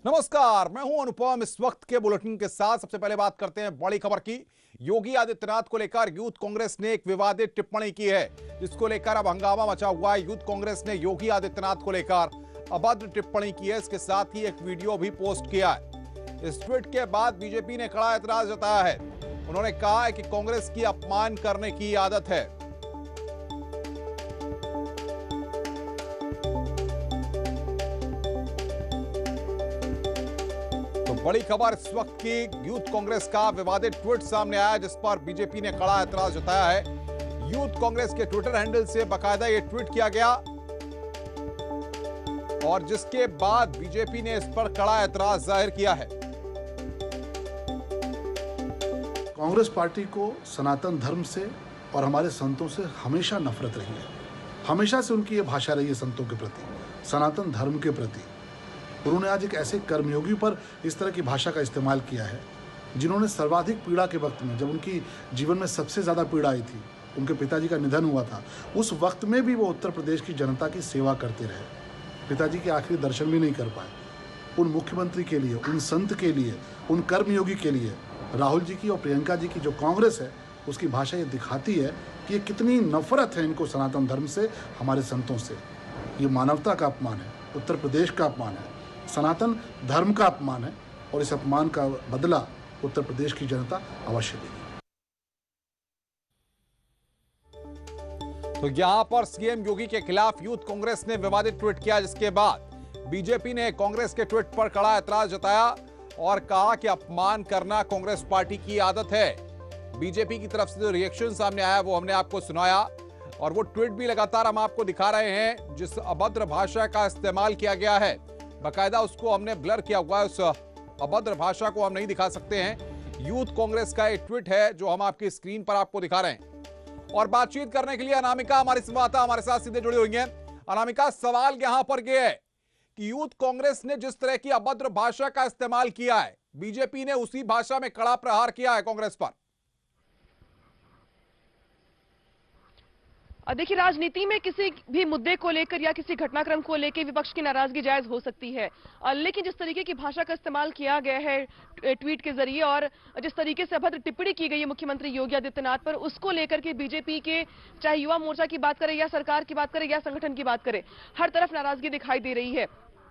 नमस्कार, मैं हूं अनुपम। इस वक्त के बुलेटिन के साथ सबसे पहले बात करते हैं बड़ी खबर की। योगी आदित्यनाथ को लेकर यूथ कांग्रेस ने एक विवादित टिप्पणी की है, जिसको लेकर अब हंगामा मचा हुआ है। यूथ कांग्रेस ने योगी आदित्यनाथ को लेकर अभद्र टिप्पणी की है, इसके साथ ही एक वीडियो भी पोस्ट किया है। इस ट्वीट के बाद बीजेपी ने कड़ा एतराज जताया है। उन्होंने कहा है कि कांग्रेस की अपमान करने की आदत है। बड़ी खबर इस वक्त की, यूथ कांग्रेस का विवादित ट्वीट सामने आया, जिस पर बीजेपी ने कड़ा एतराज जताया है। यूथ कांग्रेस के ट्विटर हैंडल से बाकायदा यह ट्वीट किया गया और जिसके बाद बीजेपी ने इस पर कड़ा एतराज जाहिर किया है। कांग्रेस पार्टी को सनातन धर्म से और हमारे संतों से हमेशा नफरत रही है। हमेशा से उनकी यह भाषा रही है संतों के प्रति, सनातन धर्म के प्रति। उन्होंने आज एक ऐसे कर्मयोगी पर इस तरह की भाषा का इस्तेमाल किया है जिन्होंने सर्वाधिक पीड़ा के वक्त में, जब उनकी जीवन में सबसे ज़्यादा पीड़ा आई थी, उनके पिताजी का निधन हुआ था, उस वक्त में भी वो उत्तर प्रदेश की जनता की सेवा करते रहे। पिताजी के आखिरी दर्शन भी नहीं कर पाए। उन मुख्यमंत्री के लिए, उन संत के लिए, उन कर्मयोगी के लिए राहुल जी की और प्रियंका जी की जो कांग्रेस है, उसकी भाषा ये दिखाती है कि ये कितनी नफरत है इनको सनातन धर्म से, हमारे संतों से। ये मानवता का अपमान है, उत्तर प्रदेश का अपमान है, सनातन धर्म का अपमान है और इस अपमान का बदला उत्तर प्रदेश की जनता अवश्य देगी। तो यहां पर सीएम योगी के खिलाफ यूथ कांग्रेस ने विवादित ट्वीट किया, जिसके बाद बीजेपी ने कांग्रेस के ट्वीट पर कड़ा एतराज जताया और कहा कि अपमान करना कांग्रेस पार्टी की आदत है। बीजेपी की तरफ से जो रिएक्शन सामने आया वो हमने आपको सुनाया और वो ट्वीट भी लगातार हम आपको दिखा रहे हैं, जिस अभद्र भाषा का इस्तेमाल किया गया है। बाकायदा उसको हमने ब्लर किया हुआ है, उस अभद्र भाषा को हम नहीं दिखा सकते हैं। यूथ कांग्रेस का एक ट्वीट है जो हम आपकी स्क्रीन पर आपको दिखा रहे हैं। और बातचीत करने के लिए अनामिका हमारी संवाददाता हमारे साथ सीधे जुड़ी हुई हैं। अनामिका, सवाल यहां पर यह है कि यूथ कांग्रेस ने जिस तरह की अभद्र भाषा का इस्तेमाल किया है, बीजेपी ने उसी भाषा में कड़ा प्रहार किया है कांग्रेस पर। देखिए, राजनीति में किसी भी मुद्दे को लेकर या किसी घटनाक्रम को लेकर विपक्ष की नाराजगी जायज हो सकती है, लेकिन जिस तरीके की भाषा का इस्तेमाल किया गया है ट्वीट के जरिए और जिस तरीके से अभद्र टिप्पणी की गई है मुख्यमंत्री योगी आदित्यनाथ पर, उसको लेकर के बीजेपी के, चाहे युवा मोर्चा की बात करें या सरकार की बात करें या संगठन की बात करें, हर तरफ नाराजगी दिखाई दे रही है।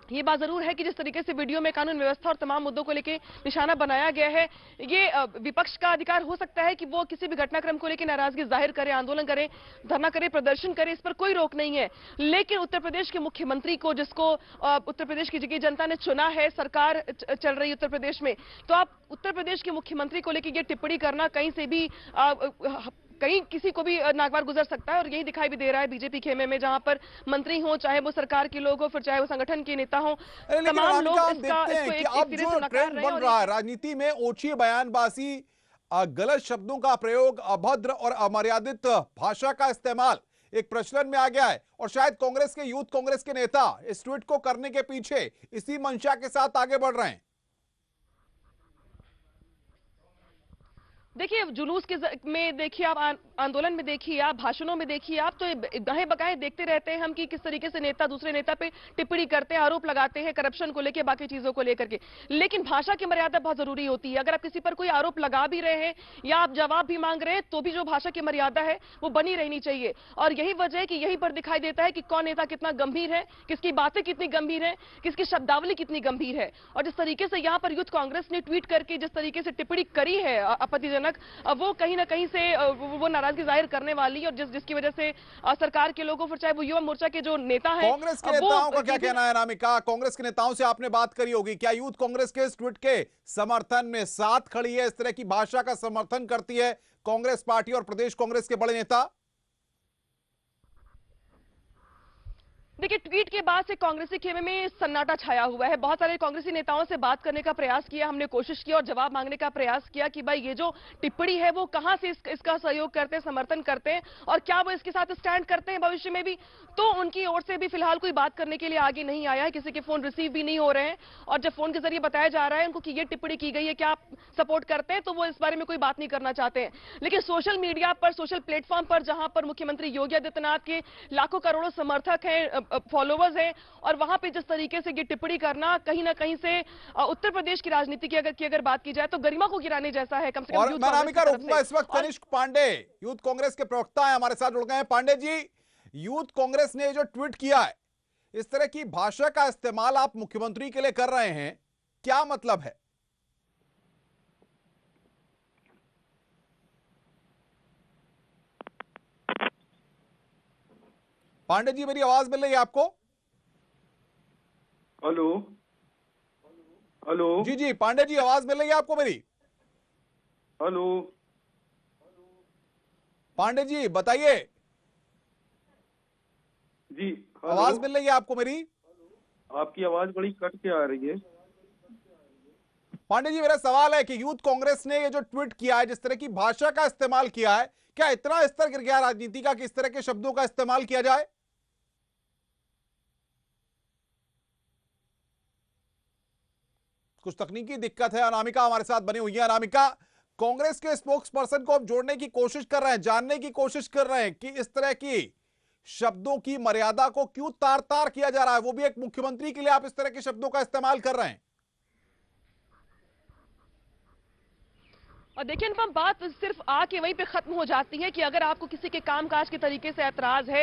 ये बात जरूर है कि जिस तरीके से वीडियो में कानून व्यवस्था और तमाम मुद्दों को लेकर निशाना बनाया गया है, ये विपक्ष का अधिकार हो सकता है कि वो किसी भी घटनाक्रम को लेकर नाराजगी जाहिर करे, आंदोलन करे, धरना करे, प्रदर्शन करे, इस पर कोई रोक नहीं है। लेकिन उत्तर प्रदेश के मुख्यमंत्री को, जिसको उत्तर प्रदेश की जनता ने चुना है, सरकार चल रही उत्तर प्रदेश में, तो आप उत्तर प्रदेश के मुख्यमंत्री को लेकर ये टिप्पणी करना कहीं से भी कहीं किसी को भी नागवार गुजर सकता है। और यही दिखाई भी दे रहा है बीजेपी खेमे में, जहां पर मंत्री हो, चाहे वो सरकार के लोग हो, फिर चाहे वो संगठन के नेता हो, तमाम लोग इसको एक तरह से नकार रहे हैं। बन रहा है राजनीति में ओछी बयानबाजी, गलत शब्दों का प्रयोग, अभद्र और अमर्यादित भाषा का इस्तेमाल एक प्रचलन में आ गया है और शायद कांग्रेस के, यूथ कांग्रेस के नेता इस ट्वीट को करने के पीछे इसी मंशा के साथ आगे बढ़ रहे हैं। देखिए, जुलूस के में देखिए आप, आंदोलन में देखिए आप, भाषणों में देखिए आप, तो गाहे बगाहे देखते रहते हैं हम कि किस तरीके से नेता दूसरे नेता पे टिप्पणी करते हैं, आरोप लगाते हैं करप्शन को लेकर, बाकी चीजों को लेकर के। लेकिन भाषा की मर्यादा बहुत जरूरी होती है। अगर आप किसी पर कोई आरोप लगा भी रहे हैं या आप जवाब भी मांग रहे हैं, तो भी जो भाषा की मर्यादा है वो बनी रहनी चाहिए। और यही वजह है कि यहीं पर दिखाई देता है कि कौन नेता कितना गंभीर है, किसकी बातें कितनी गंभीर है, किसकी शब्दावली कितनी गंभीर है। और जिस तरीके से यहाँ पर यूथ कांग्रेस ने ट्वीट करके जिस तरीके से टिप्पणी करी है आपत्तिजनक, वो कहीं ना कहीं से वो नाराजगी जाहिर करने वाली और जिसकी वजह से सरकार के लोगों, फिर चाहे वो युवा मोर्चा के जो नेता हैं, कांग्रेस के नेताओं का क्या कहना है? अनामिका, कांग्रेस के नेताओं से आपने बात करी होगी, क्या यूथ कांग्रेस के इस ट्वीट के समर्थन में साथ खड़ी है, इस तरह की भाषा का समर्थन करती है कांग्रेस पार्टी और प्रदेश कांग्रेस के बड़े नेता? देखिए, ट्वीट के बाद से कांग्रेसी खेमे में सन्नाटा छाया हुआ है। बहुत सारे कांग्रेसी नेताओं से बात करने का प्रयास किया, हमने कोशिश की और जवाब मांगने का प्रयास किया कि भाई ये जो टिप्पणी है वो कहां से इसका सहयोग करते हैं, समर्थन करते हैं और क्या वो इसके साथ स्टैंड करते हैं भविष्य में भी। तो उनकी ओर से भी फिलहाल कोई बात करने के लिए आगे नहीं आया है, किसी के फोन रिसीव भी नहीं हो रहे हैं। और जब फोन के जरिए बताया जा रहा है उनको कि ये टिप्पणी की गई है, क्या आप सपोर्ट करते हैं, तो वो इस बारे में कोई बात नहीं करना चाहते हैं। लेकिन सोशल मीडिया पर, सोशल प्लेटफॉर्म पर, जहां पर मुख्यमंत्री योगी आदित्यनाथ के लाखों करोड़ों समर्थक हैं, फॉलोवर्स हैं, और वहां पे जिस तरीके से ये टिप्पणी करना कहीं ना कहीं से उत्तर प्रदेश की राजनीति की अगर बात की जाए तो गरिमा को गिराने जैसा है। कम से कम और मैं अनामिका रोकूंगा इस वक्त तनिष्क पांडे यूथ कांग्रेस के प्रवक्ता है, हमारे साथ जुड़ गए हैं। पांडे जी, यूथ कांग्रेस ने जो ट्वीट किया है, इस तरह की भाषा का इस्तेमाल आप मुख्यमंत्री के लिए कर रहे हैं, क्या मतलब है? पांडे जी, मेरी आवाज मिल रही है आपको? हेलो हेलो जी जी पांडे जी, आवाज मिल रही है आपको मेरी? हेलो पांडे जी बताइए, जी आवाज मिल रही है आपको मेरी? आपकी आवाज बड़ी कट के आ रही है। पांडे जी, मेरा सवाल है कि यूथ कांग्रेस ने ये जो ट्वीट किया है, जिस तरह की भाषा का इस्तेमाल किया है, क्या इतना स्तर गिर गया राजनीति का कि इस तरह के शब्दों का इस्तेमाल किया जाए? कुछ तकनीकी दिक्कत है। अनामिका हमारे साथ बनी हुई है। अनामिका, कांग्रेस के स्पोक्स पर्सन को अब जोड़ने की कोशिश कर रहे हैं, जानने की कोशिश कर रहे हैं कि इस तरह की शब्दों की मर्यादा को क्यों तार तार किया जा रहा है, वो भी एक मुख्यमंत्री के लिए आप इस तरह के शब्दों का इस्तेमाल कर रहे हैं। और देखिए अनुपम, बात सिर्फ आके वहीं पे खत्म हो जाती है कि अगर आपको किसी के कामकाज के तरीके से ऐतराज है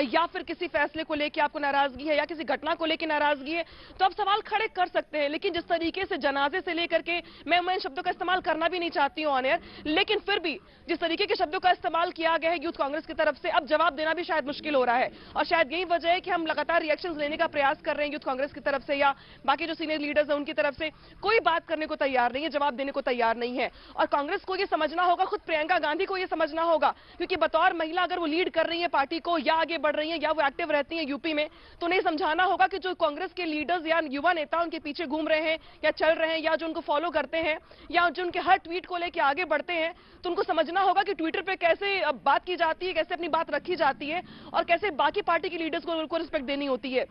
या फिर किसी फैसले को लेकर आपको नाराजगी है या किसी घटना को लेकर नाराजगी है तो आप सवाल खड़े कर सकते हैं। लेकिन जिस तरीके से जनाजे से लेकर के मैं इन शब्दों का इस्तेमाल करना भी नहीं चाहती हूँ ऑन एयर, लेकिन फिर भी जिस तरीके के शब्दों का इस्तेमाल किया गया है यूथ कांग्रेस की तरफ से, अब जवाब देना भी शायद मुश्किल हो रहा है। और शायद यही वजह है कि हम लगातार रिएक्शन लेने का प्रयास कर रहे हैं यूथ कांग्रेस की तरफ से या बाकी जो सीनियर लीडर्स हैं उनकी तरफ से। कोई बात करने को तैयार नहीं है, जवाब देने को तैयार नहीं है। और कांग्रेस को यह समझना होगा, खुद प्रियंका गांधी को यह समझना होगा, क्योंकि बतौर महिला अगर वो लीड कर रही है पार्टी को या आगे बढ़ रही है या वो एक्टिव रहती है यूपी में, तो उन्हें समझाना होगा कि जो कांग्रेस के लीडर्स या युवा नेता उनके पीछे घूम रहे हैं या चल रहे हैं या जो उनको फॉलो करते हैं या जो उनके हर ट्वीट को लेकर आगे बढ़ते हैं, तो उनको समझना होगा कि ट्विटर पे कैसे बात की जाती है, कैसे अपनी बात रखी जाती है और कैसे बाकी पार्टी के लीडर्स को रिस्पेक्ट देनी होती है।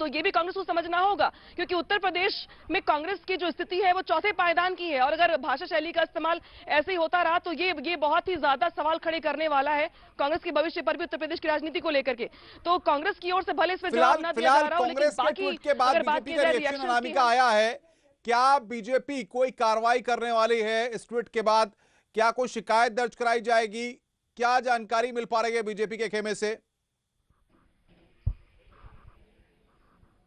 तो ये भी कांग्रेस को समझना होगा, क्योंकि उत्तर प्रदेश में कांग्रेस की जो स्थिति है वो चौथे पायदान की है और अगर भाषा शैली का इस्तेमाल ऐसे ही होता रहा तो ये बहुत ही ज्यादा सवाल खड़े करने वाला है कांग्रेस के भविष्य पर भी उत्तर प्रदेश की राजनीति को लेकर के। तो कांग्रेस की ओर से भले इस पर जवाब ना दिया जा रहा हो, लेकिन बाकी के बाद बीजेपी का रिएक्शन अनामिका आया है, क्या बीजेपी कोई कार्रवाई करने वाली है इस ट्वीट के बाद? क्या कोई शिकायत दर्ज कराई जाएगी? क्या जानकारी मिल पा रही है बीजेपी के खेमे से?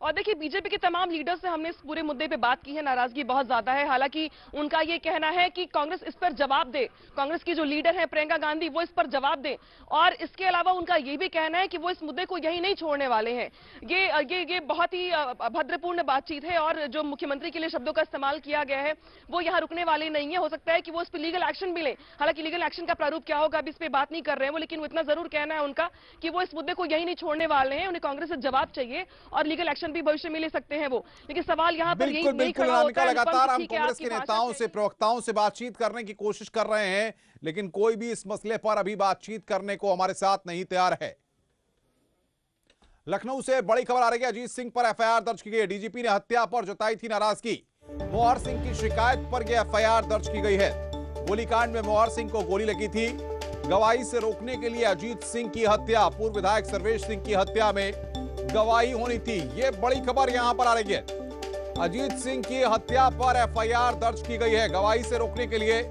और देखिए, बीजेपी के तमाम लीडर्स से हमने इस पूरे मुद्दे पे बात की है, नाराजगी बहुत ज्यादा है। हालांकि उनका ये कहना है कि कांग्रेस इस पर जवाब दे, कांग्रेस की जो लीडर है प्रियंका गांधी वो इस पर जवाब दे, और इसके अलावा उनका ये भी कहना है कि वो इस मुद्दे को यही नहीं छोड़ने वाले हैं। ये बहुत ही अभद्रपूर्ण बातचीत है और जो मुख्यमंत्री के लिए शब्दों का इस्तेमाल किया गया है वो यहाँ रुकने वाले नहीं है। हो सकता है कि वो इस पर लीगल एक्शन भी ले, हालांकि लीगल एक्शन का प्रारूप क्या होगा अभी इस पर बात नहीं कर रहे हैं वो, लेकिन वो इतना जरूर कहना है उनका कि वो इस मुद्दे को यही नहीं छोड़ने वाले हैं, उन्हें कांग्रेस से जवाब चाहिए और लीगल एक्शन भी भविष्य में ले सकते हैं वो। लेकिन सवाल यहाँ पर यही नहीं खड़ा होता है। लगातार हम कांग्रेस के नेताओं से, प्रवक्ताओं से बातचीत करने की कोशिश कर रहे हैं, लेकिन कोई भी इस मसले पर अभी बातचीत करने को हमारे साथ नहीं तैयार है। लखनऊ से बड़ी खबर आ रही है, अजीत सिंह पर एफआईआर दर्ज की गई। डीजीपी ने हत्या पर जताई थी नाराजगी। मोहर सिंह की शिकायत पर यह एफआईआर दर्ज की गई है। गोलीकांड में मोहर सिंह को गोली लगी थी। गवाही से रोकने के लिए अजीत सिंह की हत्या, पूर्व विधायक सर्वेश सिंह की हत्या में गवाही होनी थी। यह बड़ी खबर यहां पर आ रही है। अजीत सिंह की हत्या पर एफआईआर दर्ज की गई है। गवाही से रोकने के लिए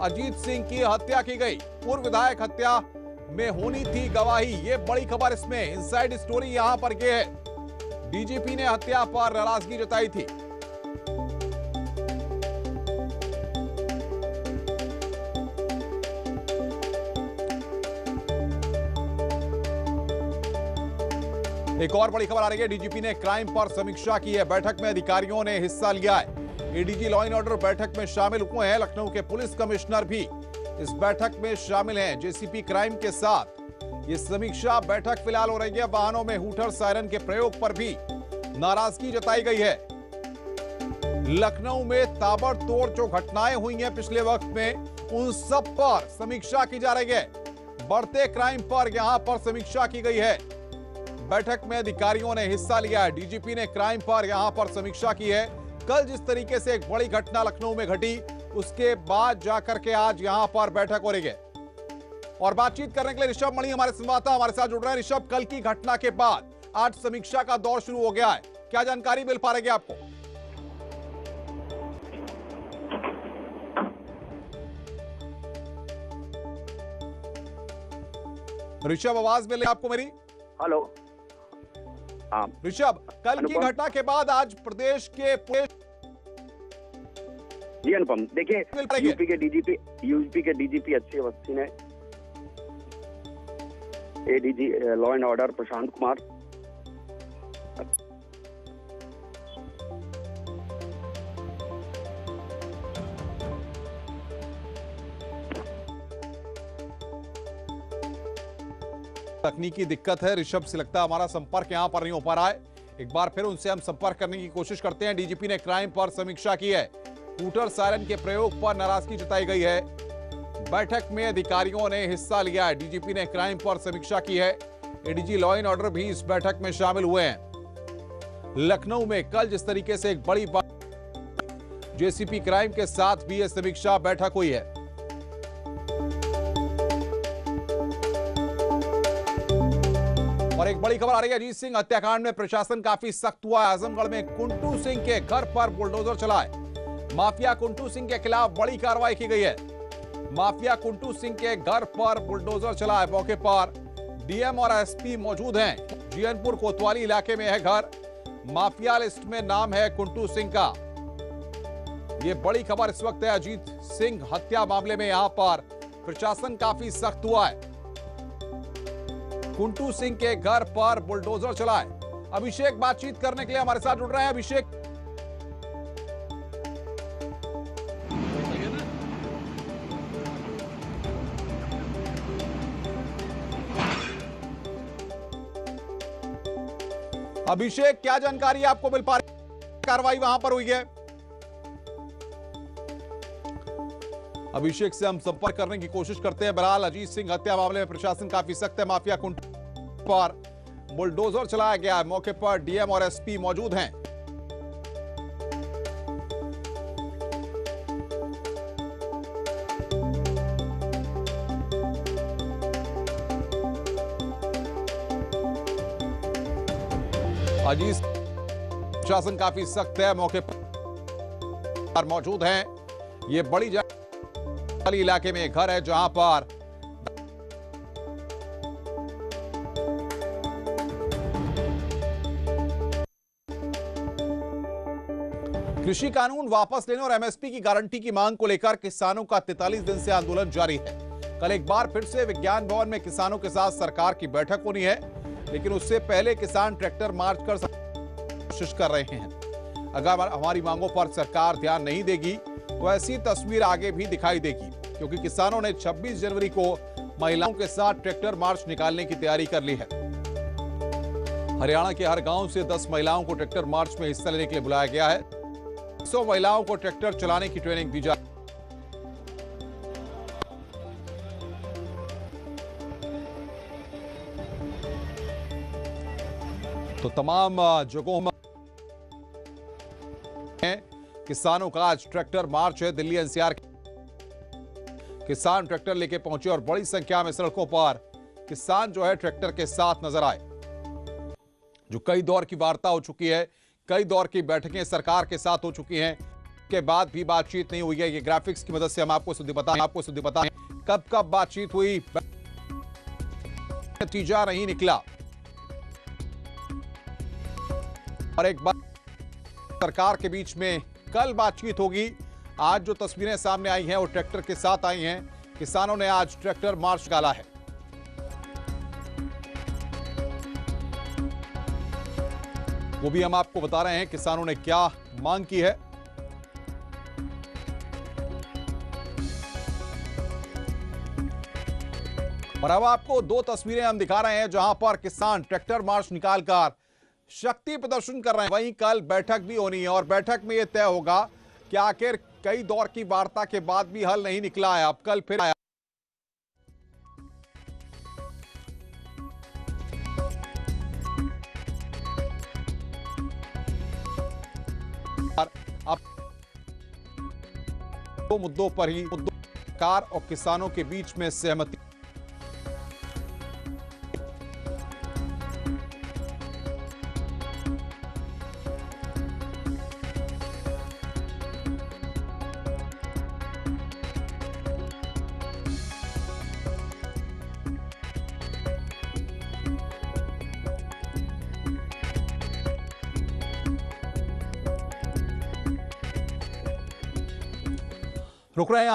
अजीत सिंह की हत्या की गई। पूर्व विधायक हत्या में होनी थी गवाही। यह बड़ी खबर, इसमें इनसाइड स्टोरी यहां पर यह है। डीजीपी ने हत्या पर नाराजगी जताई थी। एक और बड़ी खबर आ रही है, डीजीपी ने क्राइम पर समीक्षा की है। बैठक में अधिकारियों ने हिस्सा लिया है। एडीजी लॉ एंड ऑर्डर बैठक में शामिल हुए हैं। लखनऊ के पुलिस कमिश्नर भी इस बैठक में शामिल हैं। जेसीपी क्राइम के साथ ये समीक्षा बैठक फिलहाल हो रही है। वाहनों में हूटर सायरन के प्रयोग पर भी नाराजगी जताई गई है। लखनऊ में ताबड़तोड़ जो घटनाएं हुई हैं पिछले वक्त में, उन सब पर समीक्षा की जा रही है। बढ़ते क्राइम पर यहां पर समीक्षा की गई है। बैठक में अधिकारियों ने हिस्सा लिया है। डीजीपी ने क्राइम पर यहां पर समीक्षा की है। कल जिस तरीके से एक बड़ी घटना लखनऊ में घटी, उसके बाद जाकर के आज यहां पर बैठक हो रही है। और बातचीत करने के लिए ऋषभ मणि हमारे संवाददाता हमारे साथ जुड़ रहे हैं। ऋषभ, कल की घटना के बाद आज समीक्षा का दौर शुरू हो गया है। क्या जानकारी मिल पा रही है आपको? ऋषभ, आवाज मिल रही है आपको मेरी? हेलो। हाँ ऋषभ, कल की अनुपम। घटना के बाद आज प्रदेश के जी अनुपम, देखिए मिल पाएंगे। यूपी के डीजीपी अच्छी अवस्थी ने ADG law and order Prashant Kumar तकनीकी दिक्कत है ऋषभ, से लगता है हमारा संपर्क यहां पर नहीं हो पा रहा है। एक बार फिर उनसे हम संपर्क करने की कोशिश करते हैं। डीजीपी ने क्राइम पर समीक्षा की है। स्कूटर सायरन के प्रयोग पर नाराजगी जताई गई है। बैठक में अधिकारियों ने हिस्सा लिया है। डीजीपी ने क्राइम पर समीक्षा की है। एडीजी लॉ एंड ऑर्डर भी इस बैठक में शामिल हुए हैं। लखनऊ में कल जिस तरीके से एक बड़ी बात जेसीपी क्राइम के साथ भी यह समीक्षा बैठक हुई है। और एक बड़ी खबर आ रही है, अजीत सिंह हत्याकांड में प्रशासन काफी सख्त हुआ है। आजमगढ़ में कुंटू सिंह के घर पर बुलडोजर चला है। माफिया कुंटू सिंह के खिलाफ बड़ी कार्रवाई की गई है। माफिया कुंटू सिंह के घर पर बुलडोजर चला है। मौके पर डीएम और एसपी मौजूद हैं। जीयनपुर कोतवाली इलाके में है घर। माफिया लिस्ट में नाम है कुंटू सिंह का। यह बड़ी खबर इस वक्त है। अजीत सिंह हत्या मामले में यहां पर प्रशासन काफी सख्त हुआ है। कुंटू सिंह के घर पर बुलडोजर चला है। अभिषेक बातचीत करने के लिए हमारे साथ जुड़ रहे हैं। अभिषेक, क्या जानकारी आपको मिल पा रही है? कार्रवाई वहां पर हुई है। अभिषेक से हम संपर्क करने की कोशिश करते हैं। बहरहाल अजीत सिंह हत्या मामले में प्रशासन काफी सख्त है। माफिया कुंटू पर बुलडोजर चलाया गया है। मौके पर डीएम और एसपी मौजूद हैं। अजीत प्रशासन काफी सख्त है। मौके पर मौजूद हैं। ये बड़ी इलाके में घर है जहां पर कृषि कानून वापस लेने और एमएसपी की गारंटी की मांग को लेकर किसानों का 43 दिन से आंदोलन जारी है। कल एक बार फिर से विज्ञान भवन में किसानों के साथ सरकार की बैठक होनी है, लेकिन उससे पहले किसान ट्रैक्टर मार्च कर कोशिश कर रहे हैं। अगर हमारी मांगों पर सरकार ध्यान नहीं देगी तो ऐसी तस्वीर आगे भी दिखाई देगी, क्योंकि किसानों ने 26 जनवरी को महिलाओं के साथ ट्रैक्टर मार्च निकालने की तैयारी कर ली है। हरियाणा के हर गांव से 10 महिलाओं को ट्रैक्टर मार्च में हिस्सा लेने के लिए बुलाया गया है। 100 महिलाओं को ट्रैक्टर चलाने की ट्रेनिंग दी जा तो तमाम जगहों में किसानों का आज ट्रैक्टर मार्च है। दिल्ली एनसीआर किसान ट्रैक्टर लेके पहुंचे और बड़ी संख्या में सड़कों पर किसान जो है ट्रैक्टर के साथ नजर आए। जो कई दौर की वार्ता हो चुकी है, कई दौर की बैठकें सरकार के साथ हो चुकी हैं, के बाद भी बातचीत नहीं हुई है। ये ग्राफिक्स की मदद से हम आपको सीधे बताएं कब कब बातचीत हुई, नतीजा नहीं निकला। और एक बार सरकार के बीच में कल बातचीत होगी। आज जो तस्वीरें सामने आई हैं वो ट्रैक्टर के साथ आई हैं। किसानों ने आज ट्रैक्टर मार्च निकाला है। वो भी हम आपको बता रहे हैं किसानों ने क्या मांग की है। और अब आपको दो तस्वीरें हम दिखा रहे हैं जहां पर किसान ट्रैक्टर मार्च निकालकर शक्ति प्रदर्शन कर रहे हैं। वहीं कल बैठक भी होनी है और बैठक में यह तय होगा कि आखिर कई दौर की वार्ता के बाद भी हल नहीं निकला है। अब कल फिर आया अब दो मुद्दों पर ही सरकार और किसानों के बीच में सहमति। रुक रहे हैं आप।